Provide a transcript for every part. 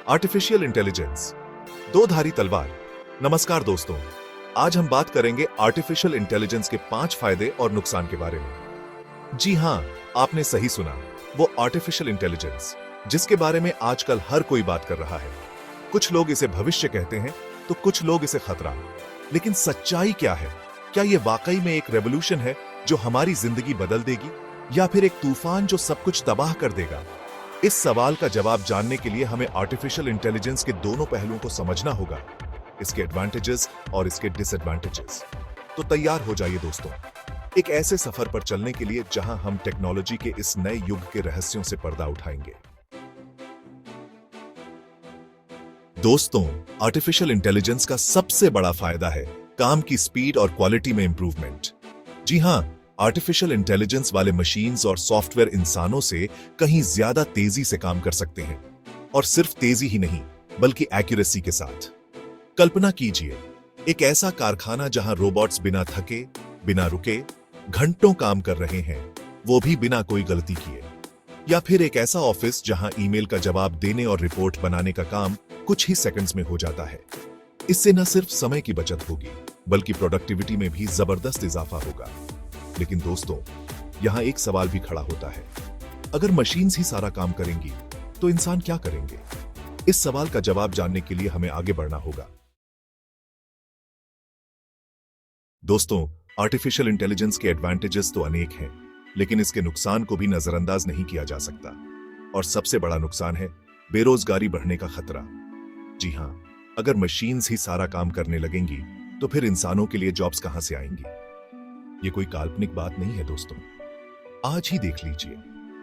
Artificial intelligence, दो धारी तलवार। नमस्कार दोस्तों, आज हम बात करेंगे आर्टिफिशियल इंटेलिजेंस के 5 फायदे और नुकसान के बारे में। जी हां, आपने सही सुना, वो आर्टिफिशियल इंटेलिजेंस जिसके बारे में आजकल हर कोई बात कर रहा है। कुछ लोग इसे भविष्य कहते हैं तो कुछ लोग इसे खतरा। लेकिन सच्चाई क्या है? क्या यह वाकई में एक रेवोल्यूशन है जो हमारी जिंदगी बदल देगी, या फिर एक तूफान जो सब कुछ तबाह कर देगा? इस सवाल का जवाब जानने के लिए हमें आर्टिफिशियल इंटेलिजेंस के दोनों पहलुओं को समझना होगा, इसके एडवांटेजेस और इसके डिसएडवांटेजेस। तो तैयार हो जाइए दोस्तों, एक ऐसे सफर पर चलने के लिए जहां हम टेक्नोलॉजी के इस नए युग के रहस्यों से पर्दा उठाएंगे। दोस्तों, आर्टिफिशियल इंटेलिजेंस का सबसे बड़ा फायदा है काम की स्पीड और क्वालिटी में इंप्रूवमेंट। जी हां, आर्टिफिशियल इंटेलिजेंस वाले मशीन्स और सॉफ्टवेयर इंसानों से कहीं ज्यादा तेजी से काम कर सकते हैं, और सिर्फ तेजी ही नहीं बल्कि एक्यूरेसी के साथ। कल्पना कीजिए, एक ऐसा कारखाना जहां रोबोट्स बिना थके, बिना रुके घंटों काम कर रहे हैं, वो भी बिना कोई गलती किए। या फिर एक ऐसा ऑफिस जहां ईमेल का जवाब देने और रिपोर्ट बनाने का काम कुछ ही सेकंड्स में हो जाता है। इससे न सिर्फ समय की बचत होगी बल्कि प्रोडक्टिविटी में भी जबरदस्त इजाफा होगा। लेकिन दोस्तों, यहां एक सवाल भी खड़ा होता है, अगर मशीन्स ही सारा काम करेंगी तो इंसान क्या करेंगे? इस सवाल का जवाब जानने के लिए हमें आगे बढ़ना होगा। दोस्तों, आर्टिफिशियल इंटेलिजेंस के एडवांटेजेस तो अनेक हैं, लेकिन इसके नुकसान को भी नजरअंदाज नहीं किया जा सकता। और सबसे बड़ा नुकसान है बेरोजगारी बढ़ने का खतरा। जी हां, अगर मशीन्स ही सारा काम करने लगेंगी तो फिर इंसानों के लिए जॉब्स कहां से आएंगी? ये कोई काल्पनिक बात नहीं है दोस्तों। आज ही देख लीजिए,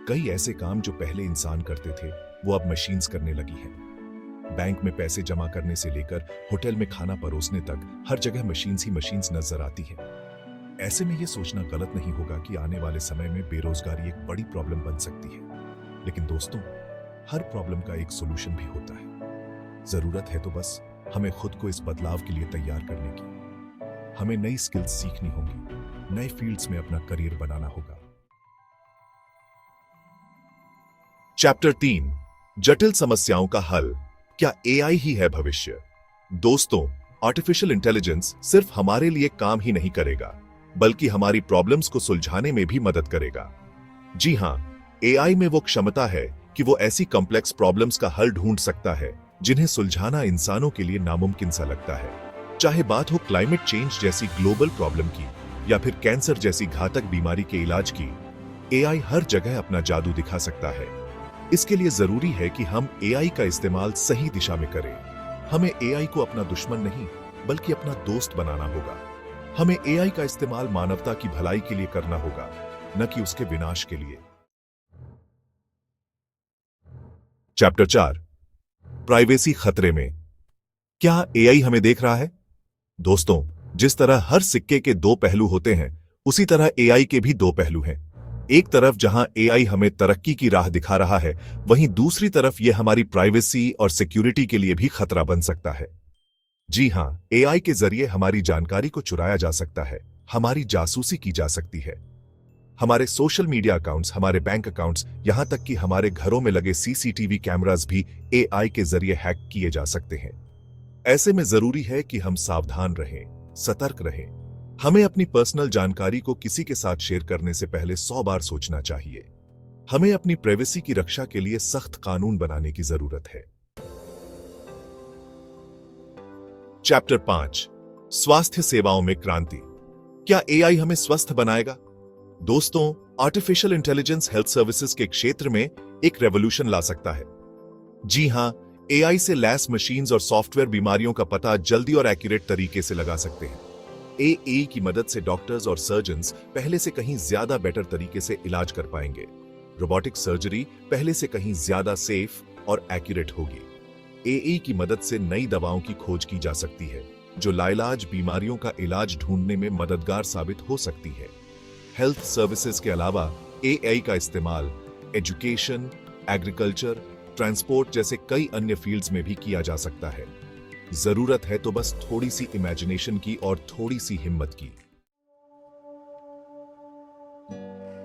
कई ऐसे काम जो पहले इंसान करते थे वो अब मशीन्स करने लगी हैं। बैंक में पैसे जमा करने से लेकर होटल में खाना परोसने तक हर जगह मशीन्स ही मशीन्स नजर आती हैं। ऐसे में यह सोचना गलत नहीं होगा कि आने वाले समय में बेरोजगारी एक बड़ी प्रॉब्लम बन सकती है। लेकिन दोस्तों, हर प्रॉब्लम का एक सोल्यूशन भी होता है। जरूरत है तो बस हमें खुद को इस बदलाव के लिए तैयार करने की। हमें नई स्किल्स सीखनी होंगी, नए फील्ड्स में अपना करियर बनाना होगा। चैप्टर 3, जटिल समस्याओं का हल। क्या एआई ही है भविष्य? दोस्तों, आर्टिफिशियल इंटेलिजेंस सिर्फ हमारे लिए काम ही नहीं करेगा बल्कि हमारी प्रॉब्लम्स को सुलझाने में भी मदद करेगा। जी हां, एआई में वो क्षमता है कि वो ऐसी कॉम्प्लेक्स प्रॉब्लम्स का हल ढूंढ सकता है जिन्हें सुलझाना इंसानों के लिए नामुमकिन सा लगता है। चाहे बात हो क्लाइमेट चेंज जैसी ग्लोबल प्रॉब्लम की या फिर कैंसर जैसी घातक बीमारी के इलाज की, एआई हर जगह अपना जादू दिखा सकता है। इसके लिए जरूरी है कि हम एआई का इस्तेमाल सही दिशा में करें। हमें एआई को अपना दुश्मन नहीं बल्कि अपना दोस्त बनाना होगा। हमें एआई का इस्तेमाल मानवता की भलाई के लिए करना होगा, न कि उसके विनाश के लिए। चैप्टर 4, प्राइवेसी खतरे में। क्या एआई हमें देख रहा है? दोस्तों, जिस तरह हर सिक्के के दो पहलू होते हैं, उसी तरह एआई के भी दो पहलू हैं। एक तरफ जहां एआई हमें तरक्की की राह दिखा रहा है, वहीं दूसरी तरफ यह हमारी प्राइवेसी और सिक्योरिटी के लिए भी खतरा बन सकता है। जी हां, एआई के जरिए हमारी जानकारी को चुराया जा सकता है, हमारी जासूसी की जा सकती है। हमारे सोशल मीडिया अकाउंट्स, हमारे बैंक अकाउंट्स, यहां तक कि हमारे घरों में लगे सीसीटीवी कैमरास भी एआई के जरिए हैक किए जा सकते हैं। ऐसे में जरूरी है कि हम सावधान रहें, सतर्क रहें। हमें अपनी पर्सनल जानकारी को किसी के साथ शेयर करने से पहले 100 बार सोचना चाहिए। हमें अपनी प्राइवेसी की रक्षा के लिए सख्त कानून बनाने की जरूरत है। चैप्टर 5, स्वास्थ्य सेवाओं में क्रांति। क्या एआई हमें स्वस्थ बनाएगा? दोस्तों, आर्टिफिशियल इंटेलिजेंस हेल्थ सर्विसेज के क्षेत्र में एक रेवोल्यूशन ला सकता है। जी हां, एआई से लैस मशीन्स और सॉफ्टवेयर बीमारियों का पता जल्दी और एक्यूरेट तरीके से लगा सकते हैं। एआई की मदद से डॉक्टर्स और सर्जन्स पहले से कहीं ज्यादा बेटर तरीके से इलाज कर पाएंगे। रोबोटिक सर्जरी पहले से कहीं ज्यादा सेफ और एक्यूरेट होगी। एआई की मदद से नई दवाओं की खोज की जा सकती है जो लाइलाज बीमारियों का इलाज ढूंढने में मददगार साबित हो सकती है। हेल्थ सर्विसेज के अलावा एआई का इस्तेमाल एजुकेशन, एग्रीकल्चर, ट्रांसपोर्ट जैसे कई अन्य फील्ड्स में भी किया जा सकता है। जरूरत है तो बस थोड़ी सी इमेजिनेशन की और थोड़ी सी हिम्मत की।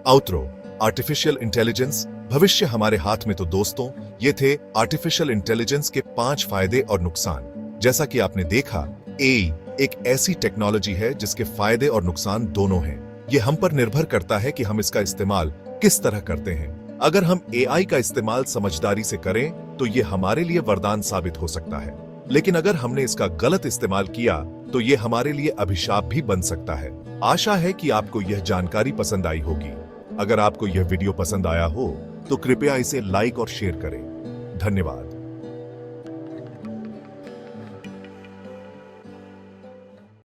आउटरो, आर्टिफिशियल इंटेलिजेंस भविष्य हमारे हाथ में। तो दोस्तों, ये थे आर्टिफिशियल इंटेलिजेंस के 5 फायदे और नुकसान। जैसा कि आपने देखा, एआई एक ऐसी टेक्नोलॉजी है जिसके फायदे और नुकसान दोनों हैं। ये हम पर निर्भर करता है कि हम इसका इस्तेमाल किस तरह करते हैं। अगर हम एआई का इस्तेमाल समझदारी से करें तो ये हमारे लिए वरदान साबित हो सकता है, लेकिन अगर हमने इसका गलत इस्तेमाल किया तो ये हमारे लिए अभिशाप भी बन सकता है। आशा है कि आपको यह जानकारी पसंद आई होगी। अगर आपको यह वीडियो पसंद आया हो तो कृपया इसे लाइक और शेयर करें। धन्यवाद।